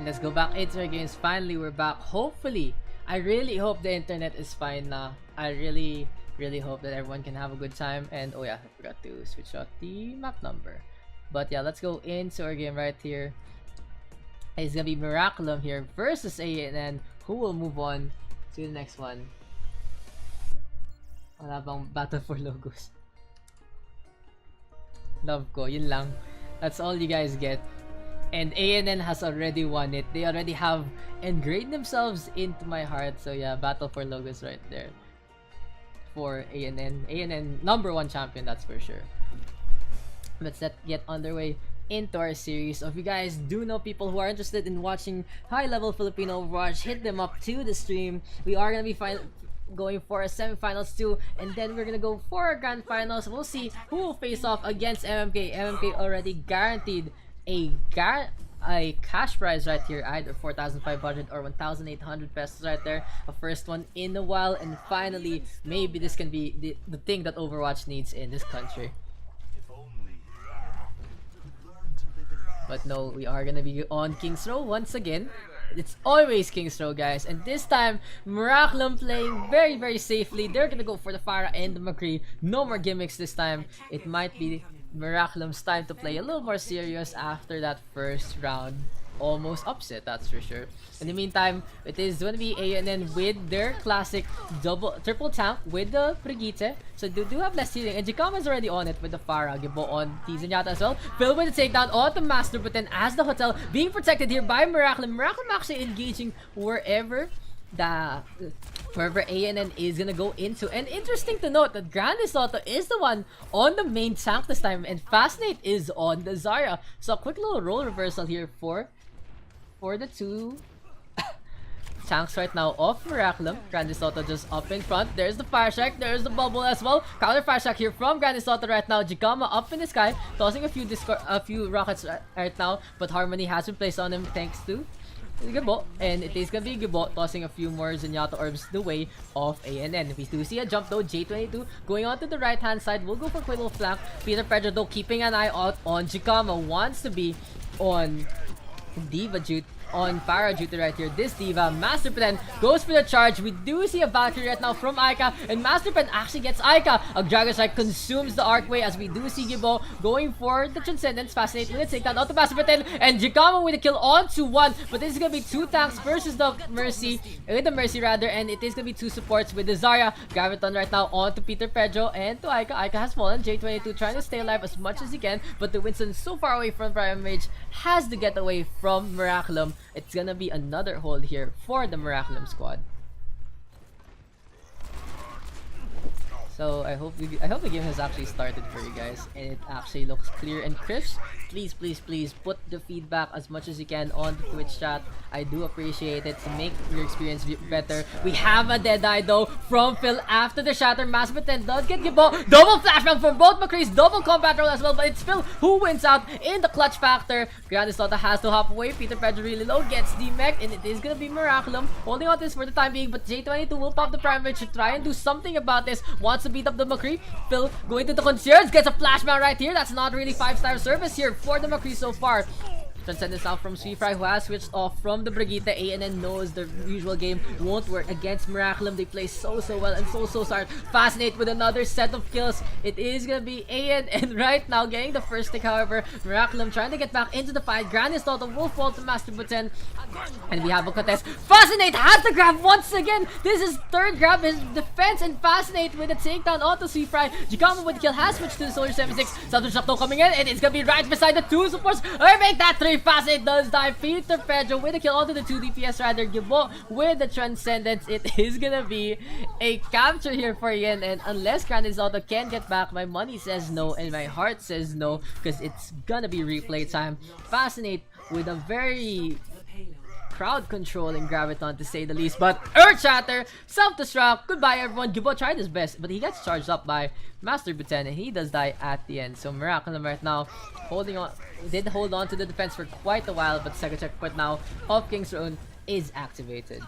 let's go back into our games. Finally, we're back. Hopefully, I really hope the internet is fine now. I really hope that everyone can have a good time. And oh yeah, I forgot to switch out the map number. But yeah, let's go into our game right here. It's gonna be Miraculum here versus ANN, who will move on to the next one. Wala bang battle for logos? Love ko, yun lang. That's all you guys get. And ANN has already won it. They already have engraved themselves into my heart. So yeah, battle for logos right there for ANN. ANN #1 champion, that's for sure. Let's get underway into our series. So if you guys do know people who are interested in watching high-level Filipino Overwatch, hit them up to the stream. We are gonna be going for a semifinals too, and then we're gonna go for a grand finals. We'll see who will face off against MMK. MMK already guaranteed a cash prize right here, either 4,500 or 1,800 pesos right there. A first one in a while, and finally maybe this can be the thing that Overwatch needs in this country. But no, we are gonna be on King's Row once again. It's always King's Row, guys, and this time Miraculum playing very safely. They're gonna go for the Pharah and the McCree. No more gimmicks this time. It might be Miraculum's time to play a little more serious after that first round almost upset, that's for sure. In the meantime, it is going to be ANN with their classic triple tank with the Brigitte. So they do have less healing, and Jikama's already on it with the Pharah. Gibo on Tizenyata as well. Phil with the takedown on the Master, but then as the hotel being protected here by Miraculum. Miraculum actually engaging wherever ANN is gonna go into. And interesting to note that Grande Soto is the one on the main tank this time, and Fascinate is on the Zarya. So a quick little role reversal here for the two tanks right now of Miraculum. Grande Soto just up in front. There's the Fire Strike, there's the bubble as well. Counter Fire Strike here from Grande Soto right now. Jikama up in the sky, tossing a few rockets right now, but Harmony has been placed on him thanks to Gibo, and it is gonna be Gibo tossing a few more Zenyatta orbs the way of ANN. We do see a jump though. J22 going on to the right hand side. We'll go for a quick little flank. Peter Pedro though keeping an eye out on Jikama. Wants to be on Diva duty, on Pharah duty right here. This Diva, Master Pen goes for the charge. We do see a Valkyrie right now from Aika, and Master Pen actually gets Aika. A Dragon Strike consumes the Arcway as we do see Gibo going for the Transcendence. Fascinate with a takedown onto Master Pen, and Jikama with a kill onto one. But this is gonna be two tanks versus the Mercy, rather, and it is gonna be two supports with the Zarya. Graviton right now onto Peter Pedro and to Aika. Aika has fallen. J22 trying to stay alive as much as he can, but the Winston so far away from Prime Mage has to get away from Miraculum. It's gonna be another hold here for the Miraculum squad. So I hope the game has actually started for you guys, and it actually looks clear and crisp. Please put the feedback as much as you can on the Twitch chat. I do appreciate it to make your experience better. We have a Deadeye though from Phil after the Shatter. Massive 10 does get Gibo. Double flashbang from both McCree's, double combat roll as well, but it's Phil who wins out in the clutch factor. Grande Soto has to hop away. Peter Pedro really low, gets the mech, and it is gonna be Miraculum holding on to this for the time being, but J22 will pop the Prime Rage to try and do something about this. Wants to beat up the McCree. Phil going to the Concierge, gets a flashbang right here. That's not really 5-star service here for the McCree so far. Transcendence now from Sweetfry, who has switched off from the Brigitte. ANN knows the usual game won't work against Miraculum. They play so well and so smart. Fascinate with another set of kills. It is gonna be ANN right now getting the first stick. However, Miraculum trying to get back into the fight. Grande Soto will fall to Master Buten, and we have a contest. Fascinate has the grab once again. This is third grab, his defense, and Fascinate with a takedown onto Sweetfry. Jikama with the kill has switched to the Soldier 76. Salto Shakto coming in, and it's gonna be right beside the two supports. I make that 3. Fascinate does die. Peter Pedro with a kill onto the 2 DPS rather. Gibo with the Transcendence. It is gonna be a capture here for Yen, and unless Grande Soto can get back, my money says no and my heart says no, because it's gonna be replay time. Fascinate with a very crowd controlling Graviton, to say the least, but Earth Shatter, self-destruct, goodbye everyone. Gibo tried his best, but he gets charged up by Master Buten, and he does die at the end. So Miraculum right now holding on, did hold on to the defense for quite a while, but second checkpoint now of King's Row is activated.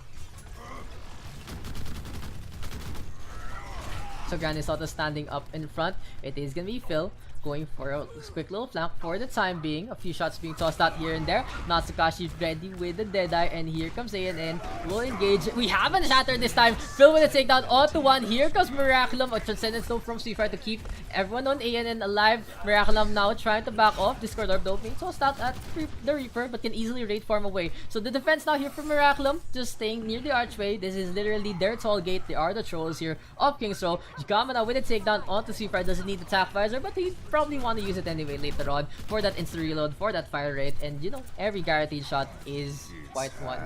So Grande Soto standing up in front. It is gonna be Phil going for a quick little flank for the time being. A few shots being tossed out here and there. Natsukashi ready with the Deadeye, and here comes ANN. Will engage. We have a shatter this time. Phil with a takedown onto one. Here comes Miraculum. A Transcendence though from Sweetfire to keep everyone on ANN alive. Miraculum now trying to back off. Discord Orb though being tossed out at the Reaper, but can easily raid farm away. So the defense now here for Miraculum, just staying near the archway. This is literally their tall gate. They are the trolls here of King's Row. Jikama now with a takedown onto Sweetfire. Doesn't need the attack visor, but he probably want to use it anyway later on for that instant reload, for that fire rate. And you know, every guaranteed shot is quite one.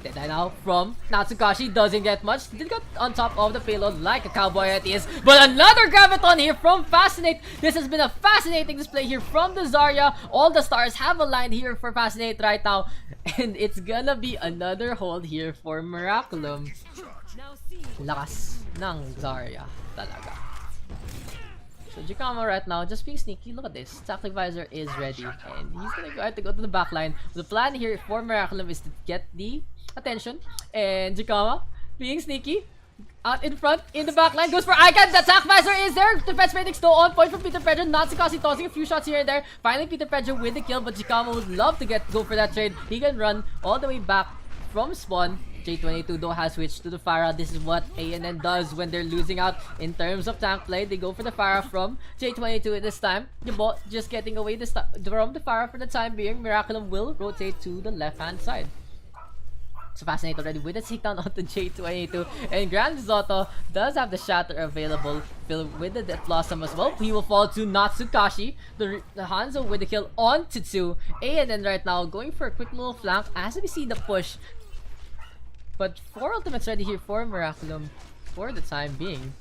Deadeye now from Natsukashi, doesn't get much. Did get on top of the payload like a cowboy it is. But another Graviton here from Fascinate. This has been a fascinating display here from the Zarya. All the stars have aligned here for Fascinate right now. And it's gonna be another hold here for Miraculum. Lakas ng Zarya talaga. So Jikama right now just being sneaky. Look at this. Tactic visor is ready, and he's gonna go ahead to go to the backline. The plan here for Miraculum is to get the attention, and Jikama being sneaky out in front in the backline goes for Icon. The attack visor is there. Defense rating still on point from Peter Pedro. Natsukashi tossing a few shots here and there. Finally Peter Pedro with the kill, but Jikama would love to go for that trade. He can run all the way back from spawn. J22 though has switched to the Pharah. This is what ANN does when they're losing out in terms of tank play. They go for the Pharah from J22 this time. The bot just getting away this from the Pharah for the time being. Miraculum will rotate to the left hand side. So Fascinate already with a takedown onto J22, and Grand Risotto does have the shatter available. Phil with the Death Blossom as well. He will fall to Natsukashi. The Hanzo with the kill on to 2. ANN right now going for a quick little flank as we see the push. But 4 ultimates ready here for Miraculum for the time being.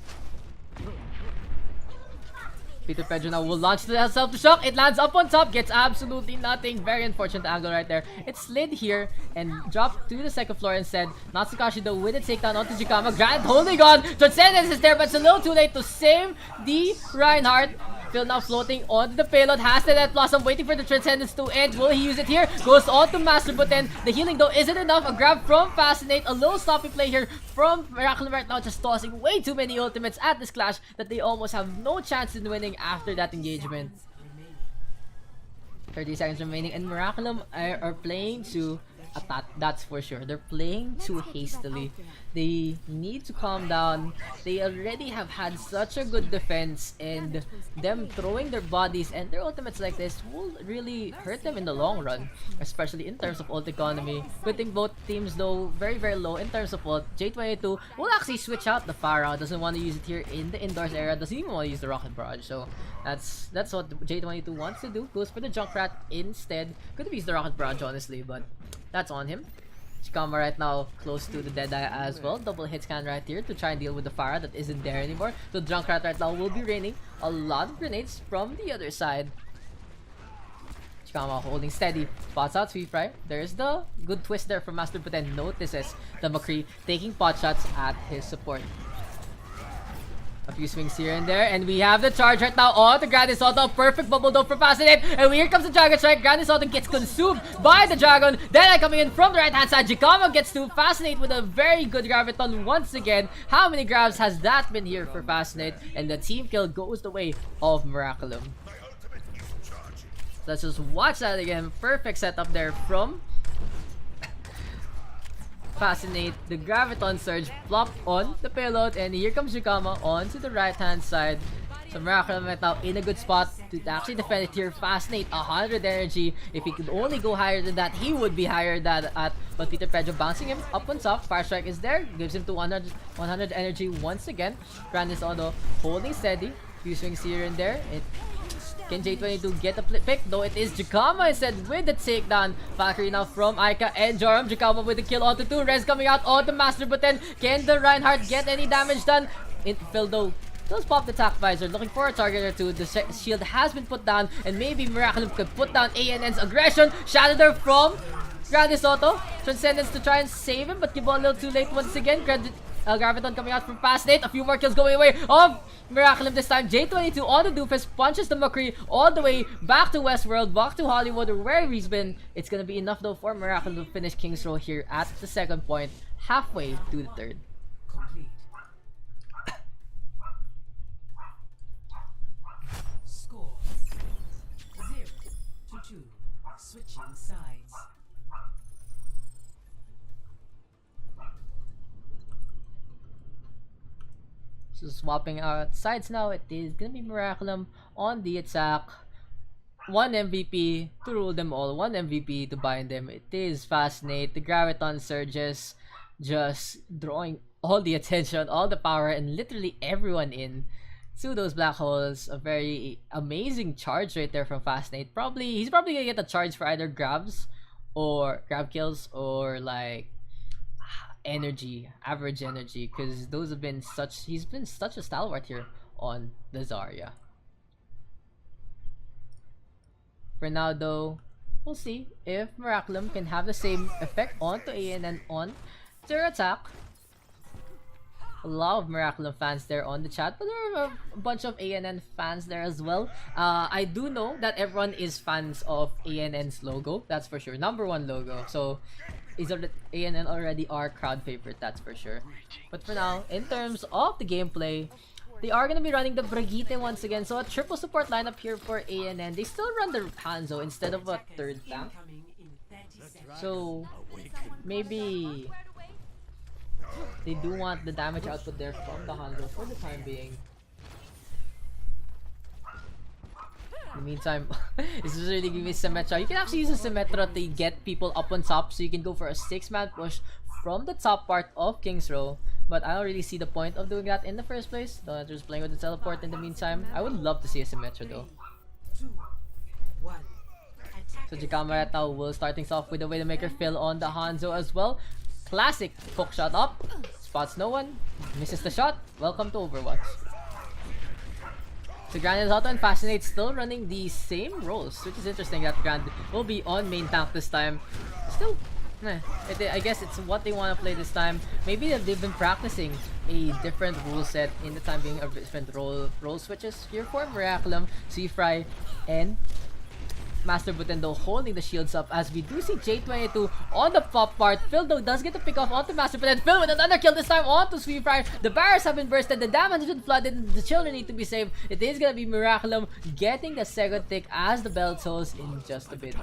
Peter Pedro now will launch the self-destruct. It lands up on top, gets absolutely nothing. Very unfortunate angle right there. It slid here and dropped to the second floor instead. Natsukashi though with a takedown onto Jikama. Grand holding on. Transcendence is there, but it's a little too late to save the Reinhardt. Phil now floating onto the payload. Has the Death Blossom waiting for the Transcendence to end. Will he use it here? Goes on to Master, but then the healing though isn't enough. A grab from Fascinate. A little sloppy play here from Miraculum right now. Just tossing way too many ultimates at this clash that they almost have no chance in winning after that engagement. 30 seconds remaining, and Miraculum are playing to attack, that's for sure. They're playing too hastily. They need to calm down. They already have had such a good defense, and them throwing their bodies and their ultimates like this will really hurt them in the long run, especially in terms of ult economy. Good thing both teams though very low in terms of ult. J22 will actually switch out the Pharah. Doesn't want to use it here in the indoors area. Doesn't even want to use the Rocket Barrage. So that's what J22 wants to do. Goes for the Junkrat instead. Could have used the Rocket Barrage honestly, but that's on him. Jikama right now close to the Deadeye as well. Double hit scan right here to try and deal with the Pharah that isn't there anymore. So Junkrat right now will be raining a lot of grenades from the other side. Jikama holding steady. Spots out Sweetfire. There's the good twist there from Master, but then notices the McCree taking pot shots at his support. A few swings here and there, and we have the charge right now on the Grand Risotto. Perfect bubble though for Fascinate, and here comes the Dragon Strike. Grand Risotto gets consumed by the Dragon. Then coming in from the right hand side, Jikama gets to Fascinate with a very good Graviton once again. How many grabs has that been here for Fascinate? And the team kill goes the way of Miraculum. Let's just watch that again. Perfect setup there from Fascinate. The Graviton Surge flopped on the payload, and here comes Jikama onto the right hand side. So Miraculum right now in a good spot to actually defend it here. Fascinate 100 energy. If he could only go higher than that, he would be higher than that. But Peter Pedro bouncing him up on top. Fire Strike is there, gives him to 100 energy once again. Grandis Auto holding steady. Few swings here and there. Can J22 get a pick? Though it is Jikama instead with the takedown. Valkyrie now from Aika and Joram. Jikama with the kill onto 2. Res coming out on the Master, but then can the Reinhardt get any damage done? Phil though does pop the attack visor, looking for a target or two. The shield has been put down, and maybe Miraculum could put down ANN's aggression. Shadow there from Grand Risotto. Transcendence to try and save him, but Kibo a little too late once again. Graviton coming out from Fascinate. A few more kills going away of Miraculum this time. J22 on the Doofus punches the McCree all the way back to Westworld, back to Hollywood, or where he's been. It's gonna be enough though for Miraculum to finish King's Row here at the second point, halfway to the third. Switching sides. So swapping out sides now, it is gonna be Miraculum on the attack. One MVP to rule them all, one MVP to bind them. It is Fascinate. The Graviton surges, just drawing all the attention, all the power, and literally everyone in to those black holes. A very amazing charge right there from Fascinate. He's probably gonna get a charge for either grabs or grab kills or like energy, average energy, because those have been such. He's been such a stalwart here on the Zarya. For now, though, we'll see if Miraculum can have the same effect onto ANN on their attack. A lot of Miraculum fans there on the chat, but there are a bunch of ANN fans there as well. I do know that everyone is fans of ANN's logo, that's for sure. #1 logo. So ANN already our crowd favorite, that's for sure. But for now, in terms of the gameplay, they are going to be running the Brigitte once again. So a triple support lineup here for ANN. They still run the Hanzo instead of a third tank. So maybe they do want the damage output there from the Hanzo for the time being. In the meantime, this is really giving me Symmetra. You can actually use a Symmetra to get people up on top, so you can go for a 6-man push from the top part of King's Row. But I don't really see the point of doing that in the first place. Though just playing with the teleport in the meantime. I would love to see a Symmetra though. So Jikama right now will start things off with the Widowmaker fill on the Hanzo as well. Classic hook shot up. Spots no one. Misses the shot. Welcome to Overwatch. So Grand is out and Fascinate still running the same roles, which is interesting that Grand will be on main tank this time. Still, I guess it's what they want to play this time. Maybe they've been practicing a different rule set in the time being, of different role switches here for Miraculum, Seafry, and Master Butendo holding the shields up as we do see J22 on the top part. Phil though does get the pick off onto Master Butendo. Phil with another kill this time onto Seafry. The barriers have been bursted, the damage has been flooded, the children need to be saved. It is gonna be Miraculum getting the second tick as the bell tolls in just a bit.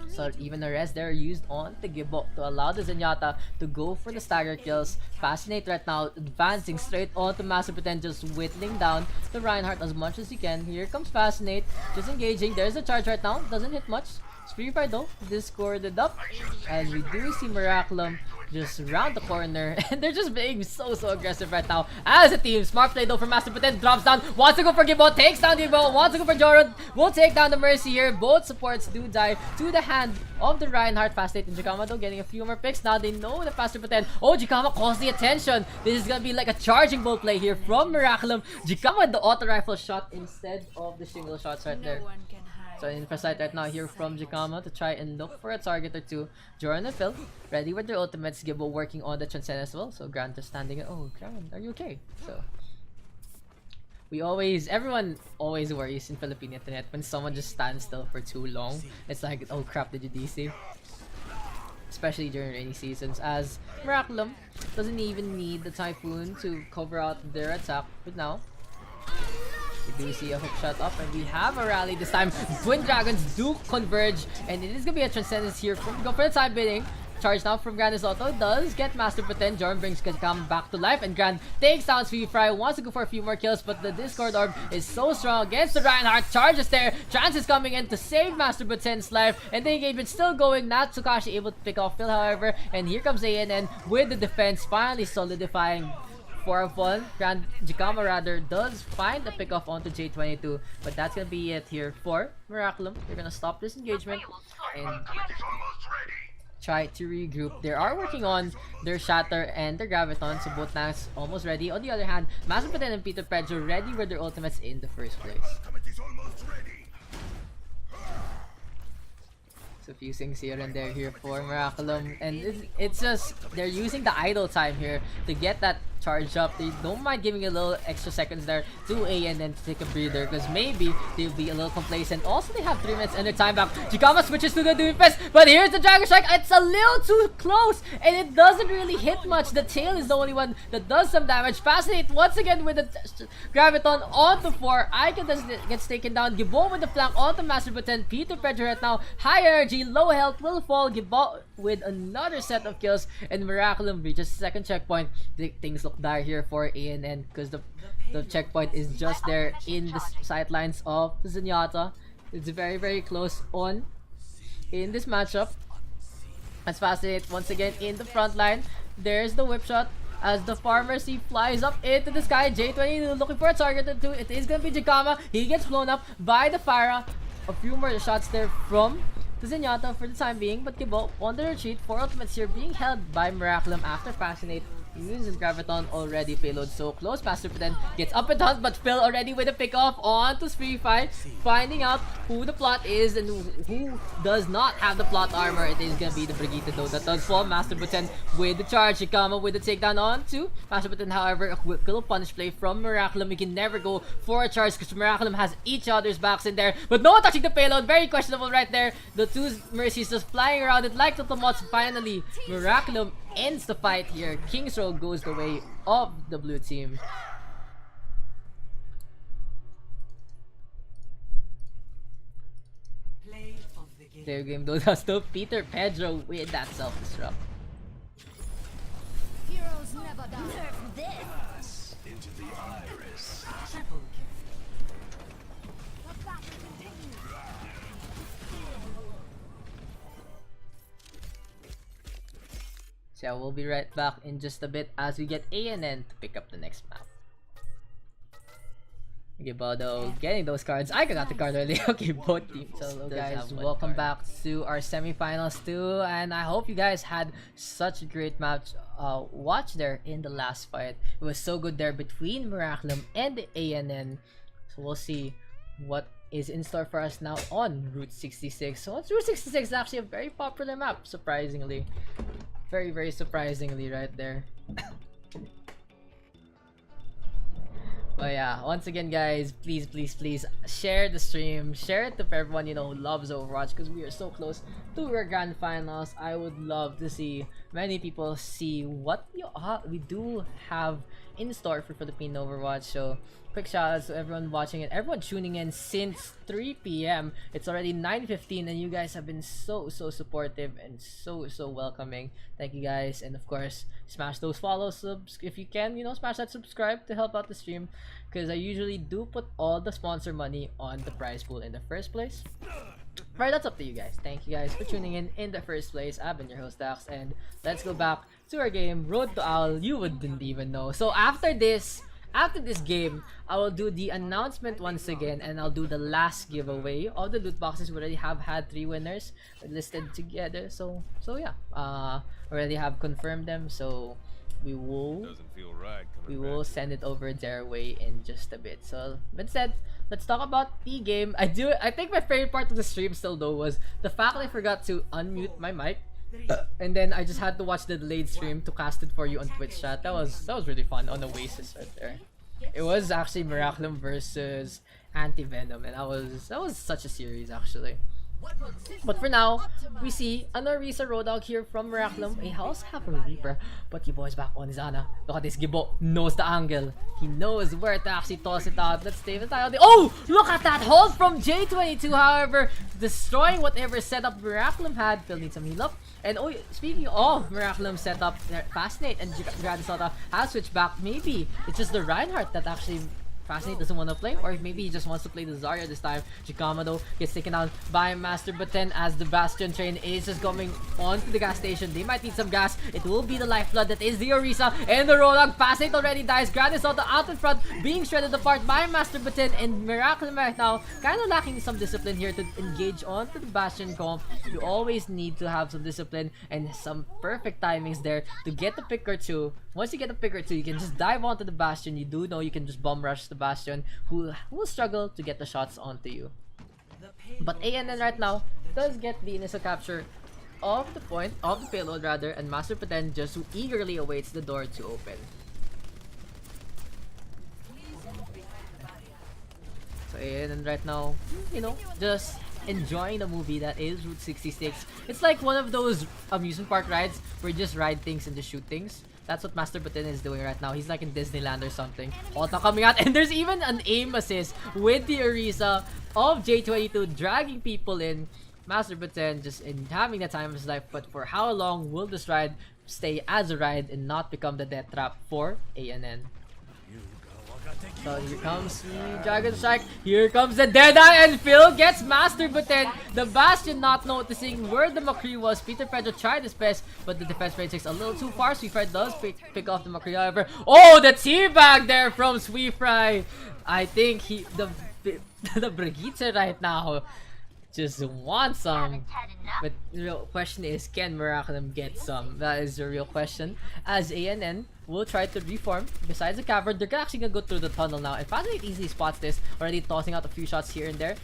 So even the rest there used on the Gibbo to allow the Zenyatta to go for the stagger kills. Fascinate right now advancing straight onto Master Pretend, just whittling down the Reinhardt as much as he can. Here comes Fascinate, just engaging. There's a charge right now, doesn't hit much. Spree though, discorded up, and we do see Miraculum just round the corner, and they're just being so aggressive right now as a team. Smart play though from Master Pretend, drops down, wants to go for Gibbo, takes down Gibbo, wants to go for Jorun, will take down the Mercy here. Both supports do die to the hand of the Reinhardt. Fascinate and Jikama though getting a few more picks. Now they know that Master Pretend, oh, Jikama calls the attention. This is gonna be like a charging ball play here from Miraculum. Jikama the auto rifle shot instead of the single shots right there. So in for sight right now here from Jikama to try and look for a target or two. Joran and Phil ready with their ultimates. Gibbo working on the Transcend as well. So Grant just standing. Oh, Grant, are you okay? So everyone always worries in Philippine internet when someone just stands still for too long. It's like, oh crap, did you DC? Especially during rainy seasons, as Miraculum doesn't even need the Typhoon to cover out their attack. But now we do see a hook shot up, and we have a rally this time. Twin Dragons do converge, and it is gonna be a Transcendence here from go for the time bidding. Charge now from Grand Auto does get Master Pretend. Jordan brings Kajikam back to life, and Grand takes down Fry. Wants to go for a few more kills, but the Discord Orb is so strong against the Reinhardt. Charges there. Trance is coming in to save Master Pretend's life, and the engagement still going. Not Tsukashi able to pick off Phil, however, and here comes ANN with the defense finally solidifying. For a fall, Grand Jikama rather does find a pick off onto J22, but that's gonna be it here for Miraculum. They're gonna stop this engagement and try to regroup. They are working on their Shatter and their Graviton, so both tanks almost ready. On the other hand, Master Pretend and Peter Pedro ready with their ultimates in the first place. So few things here and there here for Miraculum, and it's just they're using the idle time here to get that charge up. They don't mind giving a little extra seconds there to ANN to take a breather because maybe they'll be a little complacent. Also, they have 3 minutes and their time back. Jikama switches to the defense, but here's the Dragon Strike. It's a little too close and it doesn't really hit much. The tail is the only one that does some damage. Fascinate once again with the Graviton onto 4. Icon gets taken down. Gibo with the flank onto Master Buten. Peter Pedro right now. High energy, low health will fall. Gibo with another set of kills and Miraculum reaches second checkpoint. Things look dire here for ANN because the checkpoint is just there in the sightlines of the Zenyatta. It's very close on in this matchup. As Fascinate once again in the front line. There's the whip shot as the Pharmacy flies up into the sky. J20 looking for a target or two. It is gonna be Jikama. He gets blown up by the Pharah. A few more shots there from the Zenyatta for the time being, but Gibo on the retreat. 4 ultimates here being held by Miraculum after Fascinate uses Graviton already. Payload so close. Master Puten gets up and down, but Phil already with a pick off onto Spirify, finding out who the plot is and who does not have the plot armor. It is gonna be the Brigitte though that does fall. Master Puten with the charge. Shikama with the takedown onto Master Puten. However, a quick little punish play from Miraculum. We can never go for a charge because Miraculum has each other's backs in there, but no one touching the payload. Very questionable right there. The 2 Mercies just flying around it like Totomots. Finally, Miraculum ends the fight here. King's Row goes the way of the blue team. Their game though does still Peter Pedro with that self-destruct. Heroes never die. This into the iris. Triple kill. So we'll be right back in just a bit as we get ANN to pick up the next map. Okay, Bodo getting those cards. I got the card early. Okay, both teams. So hello guys, welcome back to our semifinals too, and I hope you guys had such a great match watch there in the last fight. It was so good there between Miraculum and the ANN. So we'll see what is in store for us now on Route 66. So Route 66 is actually a very popular map, surprisingly. Very surprisingly right there. But yeah, once again guys, please share the stream, share it to everyone you know who loves Overwatch because we are so close to our grand finals. I would love to see many people see what we do have in store for Philippine Overwatch. So quick shout outs to everyone watching and everyone tuning in since 3 p.m. It's already 9:15 and you guys have been so supportive and so welcoming. Thank you guys, and of course smash those follow subs if you can, you know, smash that subscribe to help out the stream because I usually do put all the sponsor money on the prize pool in the first place. Right, that's up to you guys. Thank you guys for tuning in the first place. I've been your host Daks, and let's go back to our game, Road to Owl. You wouldn't even know. So after this game, I will do the announcement once again, and I'll do the last giveaway of the loot boxes. We already have had 3 winners listed together, so yeah, already have confirmed them. So we will send it over their way in just a bit. So that said, let's talk about the game. I think my favorite part of the stream still though was the fact that I forgot to unmute my mic. And then I just had to watch the delayed stream to cast it for you on Twitch chat. That was really fun on Oasis right there. It was actually Miraculum versus Anti-Venom, and that was such a series actually. But for now, we see an Orisa Roadhog here from Miraculum. A house have a Reaper, but Gibo is back on his Ana. Look at this, Gibo knows the angle. He knows where to actually toss it out. Let's stay with the Oh! Look at that hold from J22, however, destroying whatever setup Miraculum had. Phil needs some heal up. And oh, speaking of Miraculum setup, Fascinate and Gradisota has switched back. Maybe it's just the Reinhardt that actually Fascinate doesn't want to play, or maybe he just wants to play the Zarya this time. Jikama though gets taken out by Master Buten as the Bastion train is just coming onto the gas station. They might need some gas. It will be the lifeblood that is the Orisa, and the Roadhog. Fascinate already dies. Gradisota out in front, being shredded apart by Master Buten, and Miraculum right now kind of lacking some discipline here to engage onto the Bastion comp. You always need to have some discipline and some perfect timings there to get the pick or two. Once you get a pick or two, you can just dive onto the Bastion. You do know you can just bomb rush the Bastion, who will struggle to get the shots onto you. But ANN right now does get the initial capture of the payload rather, and Master Puten just eagerly awaits the door to open. And right now, you know, just enjoying the movie that is Route 66. It's like one of those amusement park rides where you just ride things and just shoot things. That's what Master Putin is doing right now. He's like in Disneyland or something. Ota coming out, and there's even an aim assist with the Orisa of J22 dragging people in. Master Putin just having the time of his life, but for how long will this ride stay as a ride and not become the death trap for ANN? So here comes the Dragon Strike, here comes the Deadeye, and Phil gets Master, but then the Bastion not noticing where the McCree was. Peter Pedro tried his best, but the defense range takes a little too far. Sweetfry does pick off the McCree, however. Oh, the teabag there from Sweetfry! I think the Brigitte right now just wants some. But the real question is, can Miraculum get some? That is the real question. As ANN will try to reform besides the cavern, they're actually gonna go through the tunnel now. And Fascinate easily spots this, already tossing out a few shots here and there,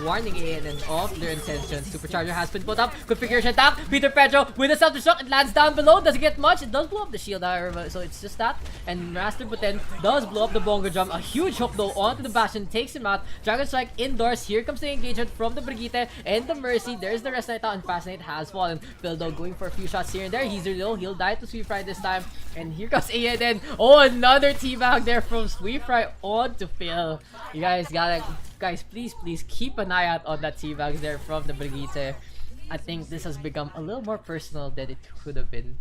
warning ANN of their intentions. Supercharger has been put up. Configuration attack. Peter Pedro with a self-destruct. It lands down below. Doesn't get much. It does blow up the shield, however. So it's just that. And Master Putin does blow up the bongo drum. A huge hook though onto the Bastion, takes him out. Dragon Strike indoors. Here comes the engagement from the Brigitte and the Mercy. There's the rest night out, and Fascinate has fallen. Phil though going for a few shots here and there. He's low. He'll die to Sweetfry this time. And here comes ANN. Oh, another teabag there from Sweetfry on to Phil. You guys gotta, please keep an eye out on that teabag there from the Brigitte. I think this has become a little more personal than it could have been.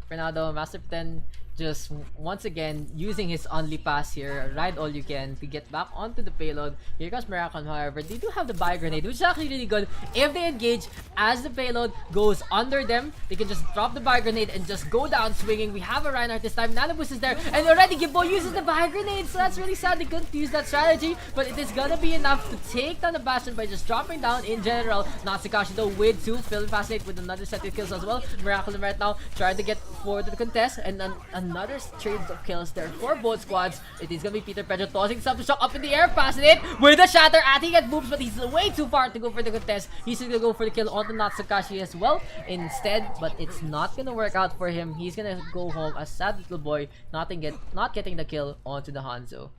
For now though, Master Putin just once again using his only pass here, ride all you can to get back onto the payload. Here comes Miraculum, however. They do have the buy grenade, which is actually really good. If they engage as the payload goes under them, they can just drop the buy grenade and just go down swinging. We have a Reinhardt this time. Nanoboost is there, and already Gibbo uses the buy grenade, so that's really sad. They couldn't use that strategy, but it is gonna be enough to take down the Bastion by just dropping down in general. Natsukasa though with 2, Phil and Fascinate with another set of kills as well. Miraculum right now trying to get forward to the contest, and then another trades of kills there for both squads. It is gonna be Peter Pedro tossing self-destruct up in the air, Fascinate with a shatter. He gets moves, but he's way too far to go for the contest. He's gonna go for the kill onto Natsukasa as well instead, but it's not gonna work out for him. He's gonna go home a sad little boy, not getting the kill onto the Hanzo.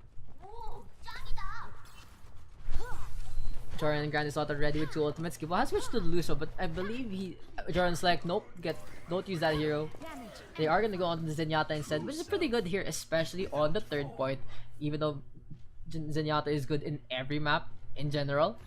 Jordan and Grandis Auto ready with 2 ultimates. Gibbo has switched to Lucio, but I believe Jordan's like, nope, don't use that hero. They are gonna go on to the Zenyatta instead, which is pretty good here, especially on the 3rd point, even though Zenyatta is good in every map in general.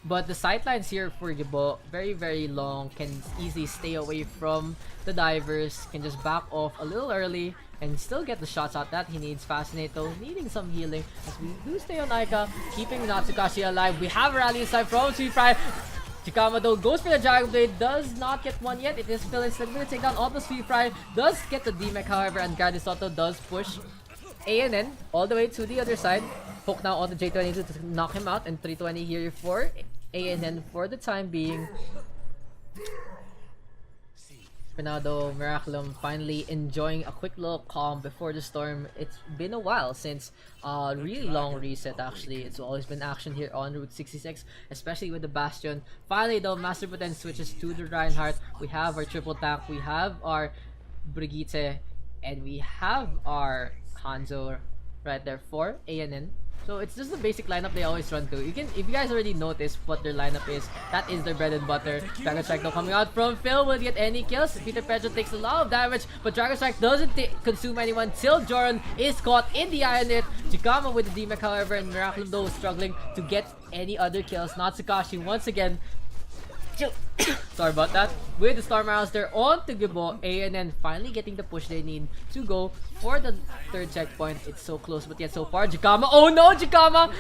But the sightlines here for Gibbo, very long, can easily stay away from the divers, can just back off a little early and still get the shots out that he needs. Fascinate though, needing some healing as we do stay on Aika, keeping Natsukashi alive. We have a rally inside from Sweetfry. Chikama though goes for the Dragon Blade, does not get one yet. It is Phil instead going to take down all the Sweetfry, does get the D-Mech however, and Gradisoto does push ANN all the way to the other side. Hook now on the J22 to knock him out, and 320 here for ANN for the time being. For now though, Miraculum finally enjoying a quick little calm before the storm. It's been a while since a really long reset actually. It's always been action here on Route 66, especially with the Bastion. Finally though, Master Putin switches to the Reinhardt. We have our triple tank, we have our Brigitte, and we have our Hanzo right there for ANN. So it's just the basic lineup they always run to. If you guys already noticed what their lineup is, that is their bread and butter. Dragon Strike though coming out from Phil, will get any kills. Peter Pedro takes a lot of damage, but Dragon Strike doesn't consume anyone till Joran is caught in the eye on it. Chikama with the D-Mech however, and Miraculum though struggling to get any other kills. Natsukashi once again sorry about that. With the Storm Arrows, they're on to Gibbo. ANN finally getting the push they need to go for the 3rd checkpoint. It's so close, but yet so far. Jikama, oh no, Jikama!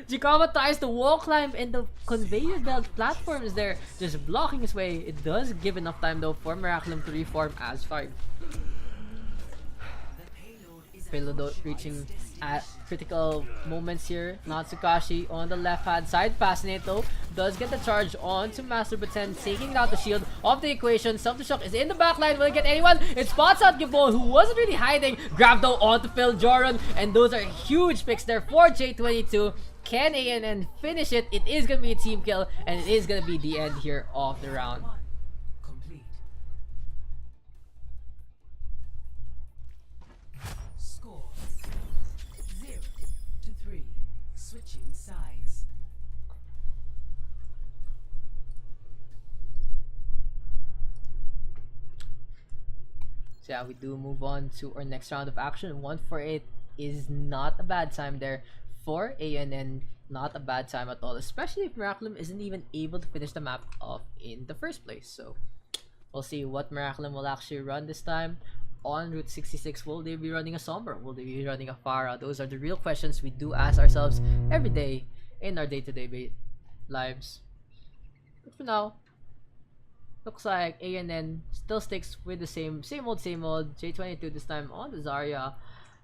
Jikama tries to wall climb, and the conveyor belt platform is there, just blocking his way. It does give enough time though for Miraculum to reform as 5. Payload reaching at critical moments here. Natsukashi on the left hand side. Fascinate though does get the charge on to Master Putin, taking out the shield of the equation. Self-destruct is in the backline. Will it get anyone? It spots out Gibbo, who wasn't really hiding. Grab though onto Phil Joran, and those are huge picks there for J22. Can ANN finish it? It is gonna be a team kill, and it is gonna be the end here of the round. So yeah, we do move on to our next round of action. 148 is not a bad time there for ANN. Not a bad time at all, especially if Miraculum isn't even able to finish the map off in the first place. So we'll see what Miraculum will actually run this time. On Route 66, will they be running a Somber? Will they be running a Pharah? Those are the real questions we do ask ourselves every day in our day-to-day lives. But for now, looks like ANN still sticks with the same old J22 this time on the Zarya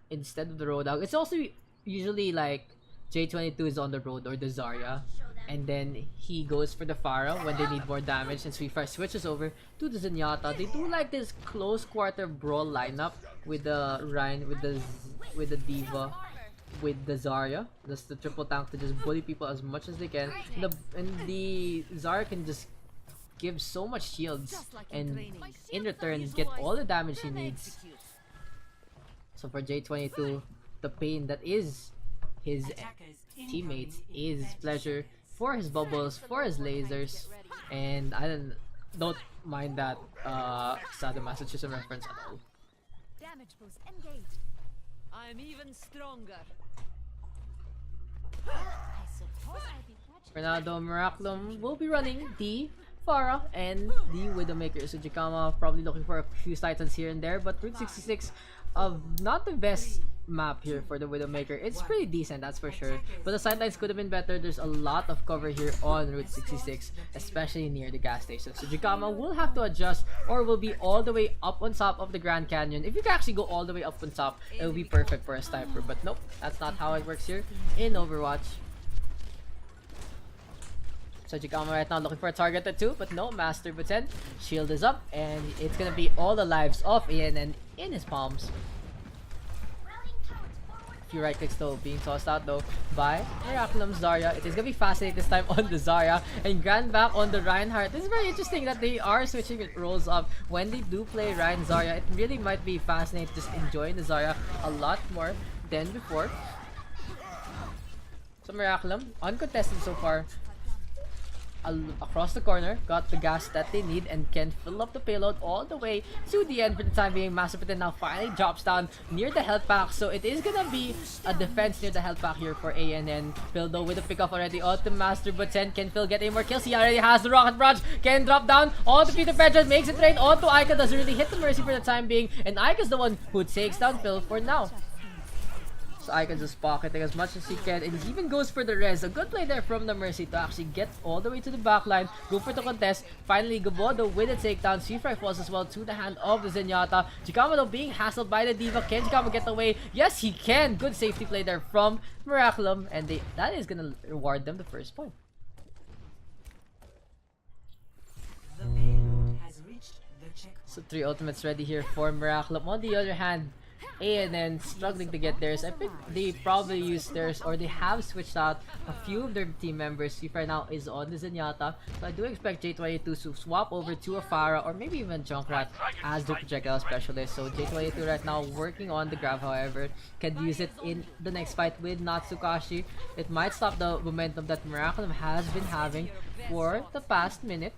instead of the Roadhog. It's also usually like J22 is on the Road or the Zarya, and then he goes for the Pharah when they need more damage, and Sweetfire switches over to the Zenyatta. They do like this close quarter brawl lineup with the Ryan, with the D.Va, with the Zarya. That's the triple tank to just bully people as much as they can. And the Zarya can just give so much shields and in return get all the damage he needs. So for J22, the pain that is his teammates is pleasure for his bubbles, for his lasers, and I don't mind that Sadomasochism reference at all. Damage boost engaged. I'm even stronger. I suppose I'd be catching. For now though, Miraculum will be running the Pharah and the Widowmaker. So Jikama probably looking for a few titans here and there, but Route 66 of not the best map here for the Widowmaker. It's pretty decent, that's for sure, but the sidelines could have been better. There's a lot of cover here on Route 66, especially near the gas station. So Jikama will have to adjust, or will be all the way up on top of the Grand Canyon. If you can actually go all the way up on top, it will be perfect for a sniper, but nope, that's not how it works here in Overwatch. So Jikama right now looking for a target or two, but no, Master Buten. Shield is up, and it's gonna be all the lives of ANN in his palms. A few right clicks though being tossed out though by Miraculum Zarya. It is gonna be fascinating this time on the Zarya, and Grand back on the Reinhardt. This is very interesting that they are switching roles up when they do play Ryan Zarya. It really might be fascinating, just enjoying the Zarya a lot more than before. So Miraculum, uncontested so far. Across the corner, got the gas that they need and can fill up the payload all the way to the end for the time being. Master Buten now finally drops down near the health pack, so it is gonna be a defense near the health pack here for ANN. Phil though with a pick off already onto Master Buten. Can Phil get any more kills? He already has the rocket barrage. Can drop down onto Peter Pedro, makes it rain onto Ica. Doesn't really hit the Mercy for the time being, and Ica's the one who takes down Phil for now. So I can just pocketing as much as he can, and he even goes for the res. A good play there from the Mercy to actually get all the way to the backline, go for the contest. Finally, Gabodo with a takedown. Sweetfire falls as well to the hand of the Zenyatta. Jikama though being hassled by the D.Va. Can Jikama get away? Yes, he can. Good safety play there from Miraculum, and that is gonna reward them the first point. The payload has reached the checkpoint. So 3 ultimates ready here for Miraculum. On the other hand, ANN struggling to get theirs. I think they probably used theirs, or they have switched out a few of their team members. Sweetfire now is on the Zenyatta, so I do expect J22 to swap over to a Pharah or maybe even Junkrat as their projectile specialist. So J22 right now working on the grab, however, can use it in the next fight with Natsukashi. It might stop the momentum that Miraculum has been having for the past minute.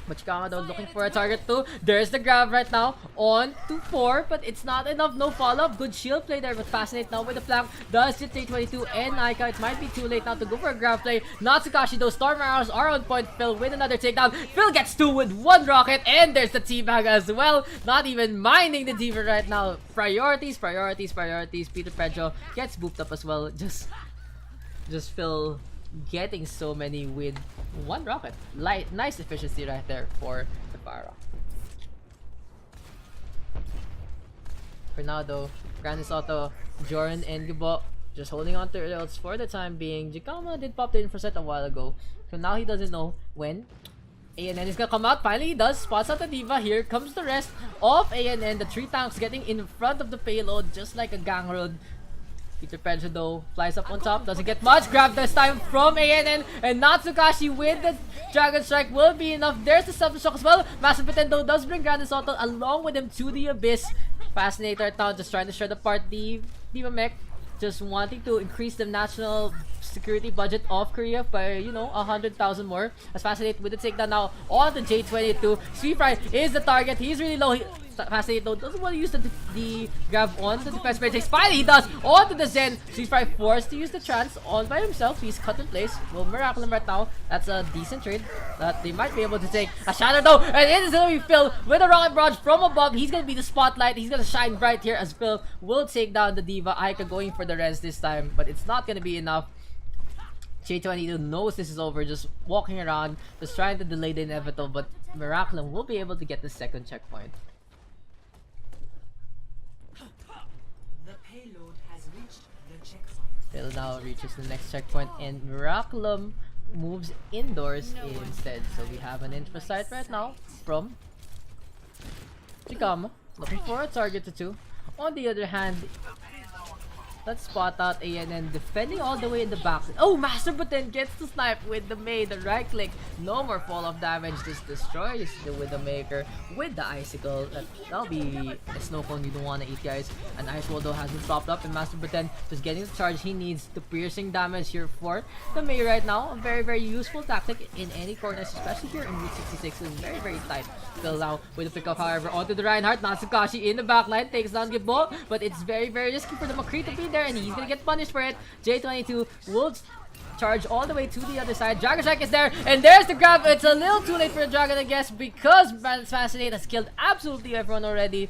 But Jikama though looking for a target too. There's the grab right now on to 4, but it's not enough. No follow-up. Good shield play there, but Fascinate now with the flank. Does hit J22 and Ica. It might be too late now to go for a grab play. Natsukashi though, Storm Arrows are on point. Phil with another takedown. Phil gets 2 with 1 rocket, and there's the teabag as well. Not even minding the D.Va right now. Priorities, priorities, priorities. Peter Pedro gets booped up as well. Just Phil getting so many with 1 rocket. Nice efficiency right there for the Pharah. For now though, Grande Soto, Joran, and Gabo just holding on to their ults for the time being. Jikama did pop the info set a while ago, so now he doesn't know when ANN is gonna come out. Finally he does, spots out the D.Va. Here comes the rest of ANN. The 3 tanks getting in front of the payload just like a gang road. Peter Pedro though flies up on top, doesn't get much. Grab this time from ANN, and Natsukashi with the Dragon Strike will be enough. There's the self-destruct as well. Massive Buten though does bring Grande Soto along with him to the abyss. Fascinator right now just trying to shred apart the D.Va mech. just wanting to increase the national security budget of Korea by, you know, 100,000 more. As Fascinate with the takedown now on the J22. Sweet Fry is the target. He's really low. Fascinate though doesn't want to use the grab on the defense matrix. Finally he does onto the Zen. Sweet Fry forced to use the trance all by himself. He's cut in place. Well, Miraculum right now, that's a decent trade that they might be able to take. A shatter though, and it is gonna be Phil with a rocket barrage from above. He's gonna be the spotlight. He's gonna shine bright here as Phil will take down the Diva. Aika going for the res this time, but it's not gonna be enough. J22 knows this is over, just walking around, just trying to delay the inevitable, but Miraculum will be able to get the second checkpoint. The payload has reached the checkpoint. Phil now reaches the next checkpoint, and Miraculum moves indoors instead. So we have an info site right now from Chikama, looking for a target to 2. On the other hand, let's spot out ANN defending all the way in the back. Oh, Master Buten gets the snipe with the May, the right click. No more fall off damage. This destroys the Widowmaker with the icicle. That'll be a snow cone you don't want to eat, guys. An ice wall though has been propped up, and Master Buten just getting the charge he needs. The piercing damage here for the May right now. A very, very useful tactic in any corners, especially here in Route 66. It's very, very tight. Still now with the pickup, however, onto the Reinhardt. Natsukashi in the backline takes down Gibbo, but it's very, very risky for the McCree to be there, and he's gonna get punished for it. J22 will charge all the way to the other side. Dragon Strike is there, and there's the grab. It's a little too late for the Dragon, I guess, because Fascinate has killed absolutely everyone already.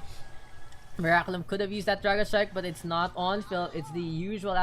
Miraculum could have used that Dragon Strike, but it's not on Phil. It's the usual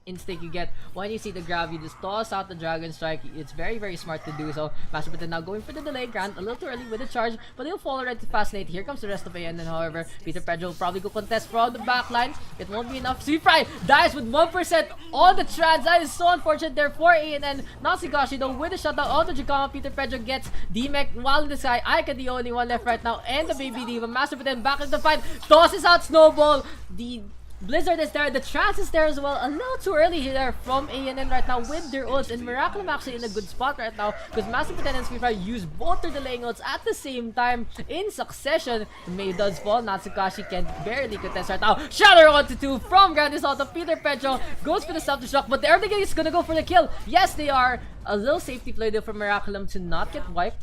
instinct you get when you see the grab. You just toss out the Dragon Strike. It's very, very smart to do so. Master Buten now going for the delay. Grant a little too early with the charge, but he'll fall right to Fascinate. Here comes the rest of ANN, however. Peter Pedro will probably go contest from the back line. It won't be enough. Sweet Fry dies with 1% on the trans. That is so unfortunate there for ANN. Natsugashi though with a shutdown on the Jikama. Peter Pedro gets D-Mech while in the sky. Aika the only one left right now, and the Baby Diva. Master Buten back in the fight. Tosses out Snowball. The Blizzard is there, the trance is there as well. A little too early here from ANN right now with their ults, and Miraculum actually in a good spot right now because Master Buten and Sweet Fry use both their delaying ults at the same time in succession. May does fall. Natsukashi can barely contest right now. Shatter onto 2 from Grand Assault. Peter Pedro goes for the self-destruct, but everything is gonna go for the kill. Yes, they are. A little safety play there for Miraculum to not get wiped.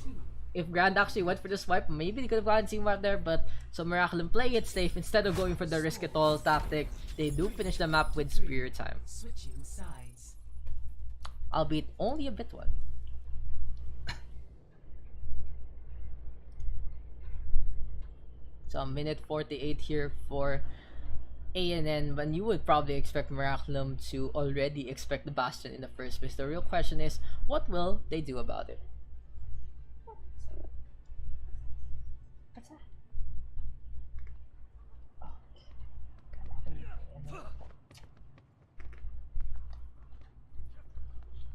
If Grand actually went for the swipe, maybe they could have gotten team wipe there, but so Miraculum play it safe instead of going for the risk it all tactic. They do finish the map with Spear time. Switching sides. Albeit only a bit one. So minute 48 here for ANN, but you would probably expect Miraculum to already expect the Bastion in the first place. The real question is, what will they do about it?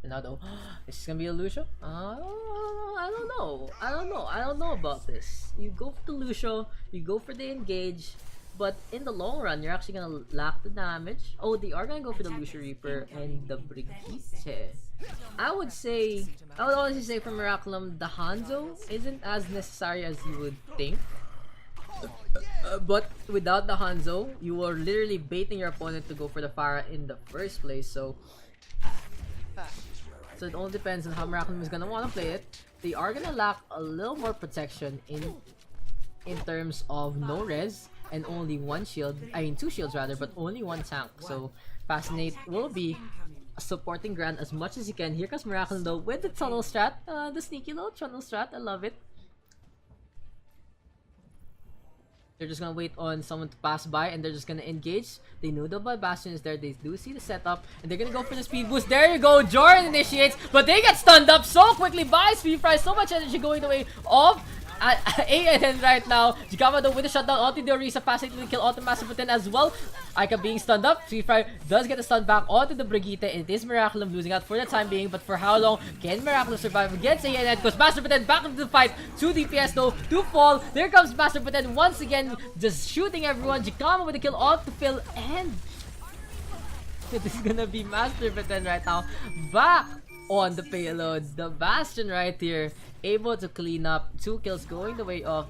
Now though, is this gonna be a Lucio? I don't know about this. You go for the Lucio, you go for the engage, but in the long run, you're actually gonna lack the damage. Oh, they are gonna go for the Lucio Reaper and the Brigitte. I would honestly say for Miraculum, the Hanzo isn't as necessary as you would think. But without the Hanzo, you are literally baiting your opponent to go for the Pharah in the first place. So it all depends on how Miraculum is gonna want to play it. They are gonna lack a little more protection in terms of no res and only one shield. I mean 2 shields rather, but only 1 tank. So Fascinate will be supporting Grand as much as he can. Here comes Miraculum though with the tunnel strat, the sneaky little tunnel strat. I love it. They're just gonna wait on someone to pass by, and they're just gonna engage. They know the Bastion is there. They do see the setup, and they're gonna go for the speed boost. There you go. Jordan initiates, but they get stunned up so quickly by Speed Fry. So much energy going the way of ANN right now. Jikama though with a shutdown onto the Orisa, passing to kill onto Master Buten as well. Aika being stunned up. Speed Fry does get a stun back onto the Brigitte. It is Miraculum losing out for the time being, but for how long can Miraculum survive against ANN? Because Master Buten back into the fight. 2 DPS though to fall. There comes Master Buten once again, just shooting everyone. Jikama with a kill onto Phil, and it is gonna be Master Buten right now back on the payload. The Bastion right here, able to clean up 2 kills going the way of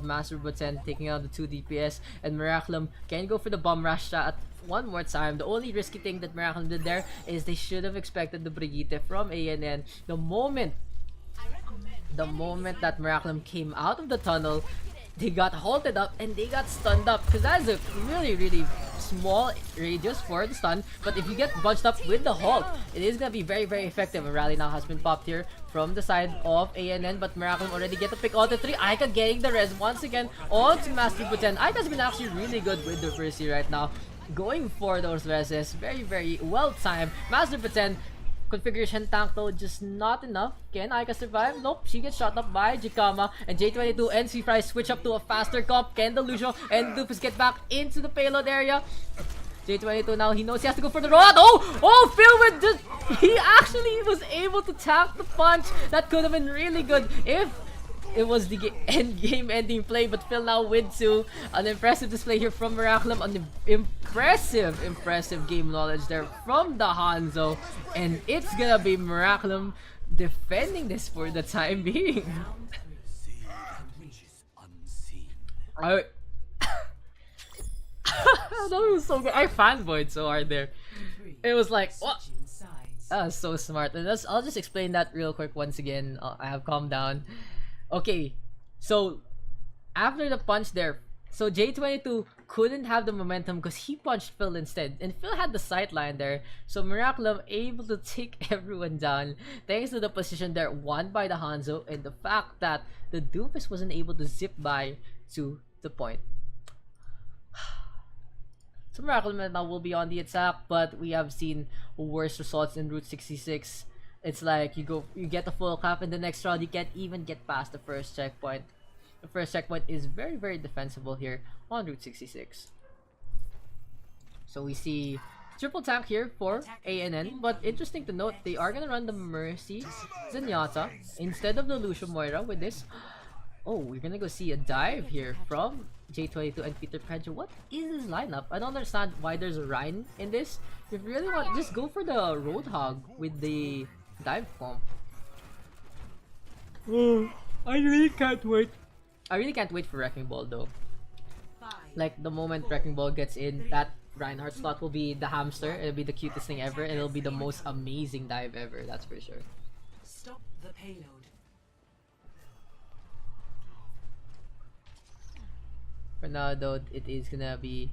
Master Buten, taking out the 2 DPS, and Miraculum can go for the bomb rush shot one more time. The only risky thing that Miraculum did there is they should have expected the Brigitte from ANN. The moment that Miraculum came out of the tunnel, they got halted up and they got stunned up, because that is a really small radius for the stun. But if you get bunched up with the halt, it is gonna be very effective. A rally now has been popped here from the side of ANN, but Miraculum already get to pick all the three. Aika getting the res once again onto Master Putin. Aika's been actually really good with the Mercy right now, going for those reses. Very well timed. Master Putin configuration tank though, just not enough. Can Aika survive? Nope, she gets shot up by Jikama, and J22 and C-Fry switch up to a faster comp. Can the Lucio and Doofus get back into the payload area? J22 now, he knows he has to go for the rollout. Oh, Phil with just, he actually was able to tank the punch. That could have been really good if it was the game ending play, but Phil now with 2. An impressive display here from Miraculum. An impressive game knowledge there from the Hanzo. And it's gonna be Miraculum defending this for the time being. I that was so good. I fanboyed so hard there. It was like, what? That was so smart. And I'll just explain that real quick once again. I have calmed down. Okay, so after the punch there, so J22 couldn't have the momentum because he punched Phil instead, and Phil had the sight line there. So Miraculum able to take everyone down thanks to the position there won by the Hanzo and the fact that the Doofus wasn't able to zip by to the point. So Miraculum now will be on the attack, but we have seen worse results in Route 66. It's like you get a full cap in the next round, you can't even get past the first checkpoint. The first checkpoint is very defensible here on Route 66. So we see triple tank here for ANN, but interesting to note, they are gonna run the Mercy Zenyatta instead of the Lucio Moira with this. Oh, we're gonna go see a dive here from J22 and Peter Pedro. What is this lineup? I don't understand why there's a Rhine in this. If you really want, just go for the Roadhog with the dive comp. Oh, I really can't wait. I really can't wait for Wrecking Ball though. Like the moment Wrecking Ball gets in, that Reinhardt slot will be the hamster. It'll be the cutest thing ever, and it'll be the most amazing dive ever. That's for sure. Stop the payload. For now though, it is gonna be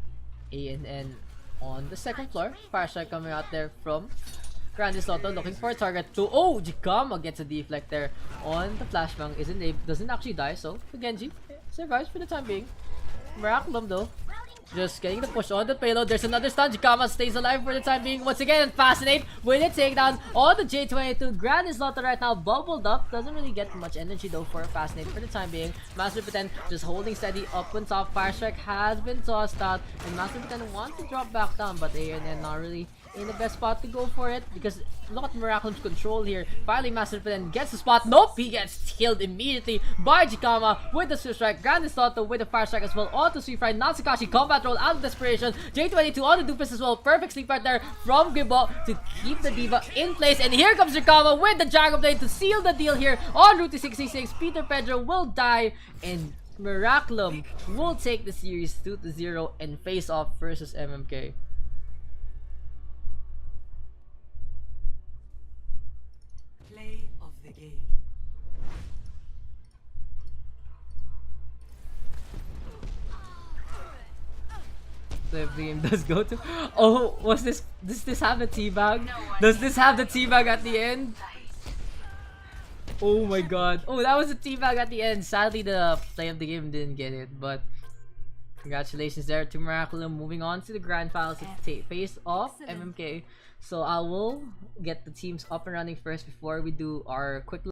ANN on the second floor. Fireshot coming out there from Grande Soto looking for a target to. Oh, Jikama gets a deflect there on the flashbang. Doesn't actually die, so the Genji survives for the time being. Miraculum though, just getting the push on the payload. There's another stun. Jikama stays alive for the time being once again, and Fascinate with a takedown on the J22. Grand Slaughter right now bubbled up. Doesn't really get much energy though for Fascinate for the time being. Master Putin just holding steady up on top. Fire Strike has been tossed out, and Master Putin wants to drop back down, but ANN not really in the best spot to go for it, because look at Miraculum's control here. Finally, Master Putin gets the spot. Nope, he gets killed immediately by Jikama with the Swift Strike. Grand Slaughter with the Fire Strike as well onto Sweet Fry. Natsukaishi combat roll out of desperation. J22 on the Doofus as well. Perfect sleep right there from Gibbo to keep the Diva in place. And here comes Jikama with the Dragon Blade to seal the deal here on Route 66. Peter Pedro will die, and Miraculum will take the series 2-0 and face off versus MMK. Play of the game. So if the game does go to, oh, does this have the teabag? Does this have the teabag at the end? Oh my god. Oh, that was a teabag at the end. Sadly, the play of the game didn't get it, but congratulations there to Miraculum, moving on to the grand finals to face off MMK. So I will get the teams up and running first before we do our quick